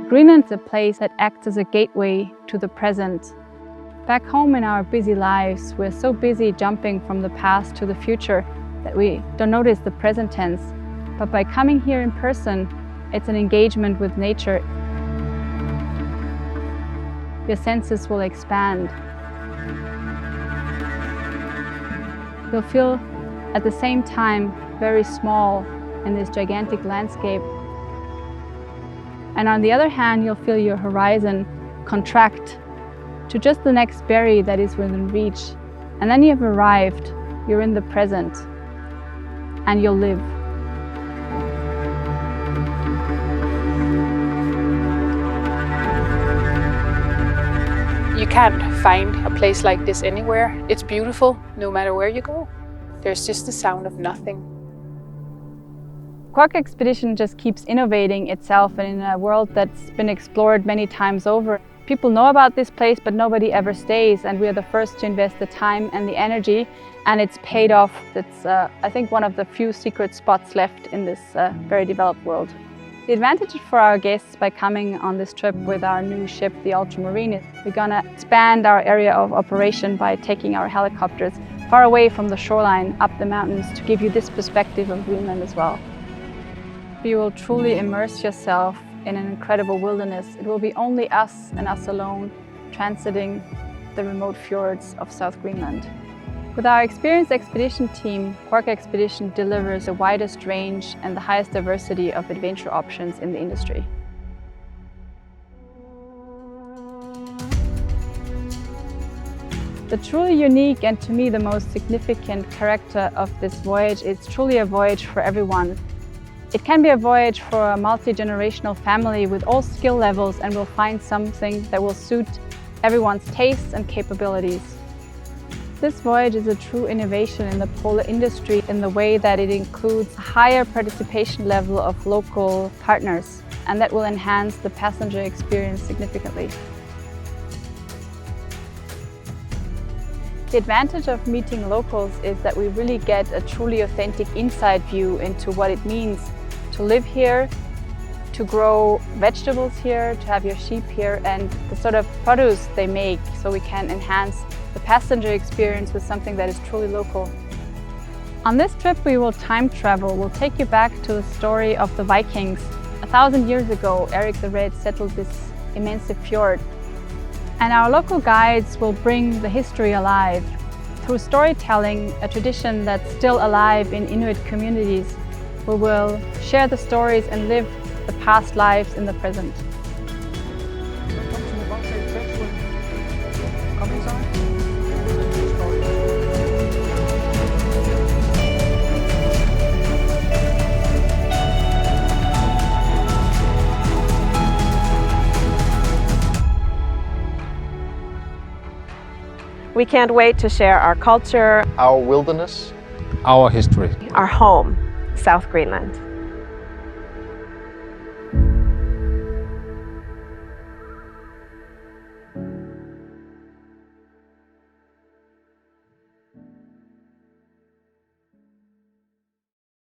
Greenland's a place that acts as a gateway to the present. Back home in our busy lives, we're so busy jumping from the past to the future that we don't notice the present tense. But by coming here in person, it's an engagement with nature. Your senses will expand. You'll feel at the same time very small in this gigantic landscape. And on the other hand, you'll feel your horizon contract to just the next berry that is within reach. And then you've arrived, you're in the present, and you'll live. You can't find a place like this anywhere. It's beautiful no matter where you go. There's just the sound of nothing. Quark Expedition just keeps innovating itself, and in a world that's been explored many times over. People know about this place, but nobody ever stays, and we are the first to invest the time and the energy, and it's paid off. It's, I think, one of the few secret spots left in this very developed world. The advantage for our guests by coming on this trip with our new ship, the Ultramarine, is we're going to expand our area of operation by taking our helicopters far away from the shoreline, up the mountains, to give you this perspective of Greenland as well. You will truly immerse yourself in an incredible wilderness. It will be only us and us alone transiting the remote fjords of South Greenland. With our experienced expedition team, Quark Expedition delivers the widest range and the highest diversity of adventure options in the industry. The truly unique and to me the most significant character of this voyage is truly a voyage for everyone. It can be a voyage for a multi-generational family with all skill levels, and will find something that will suit everyone's tastes and capabilities. This voyage is a true innovation in the polar industry in the way that it includes a higher participation level of local partners, and that will enhance the passenger experience significantly. The advantage of meeting locals is that we really get a truly authentic inside view into what it means to live here, to grow vegetables here, to have your sheep here, and the sort of produce they make, so we can enhance the passenger experience with something that is truly local. On this trip we will time travel. We'll take you back to the story of the Vikings. 1,000 years ago, Eric the Red settled this immense fjord. And our local guides will bring the history alive. Through storytelling, a tradition that's still alive in Inuit communities, we will share the stories and live the past lives in the present. We can't wait to share our culture, our wilderness, our history, our home, South Greenland.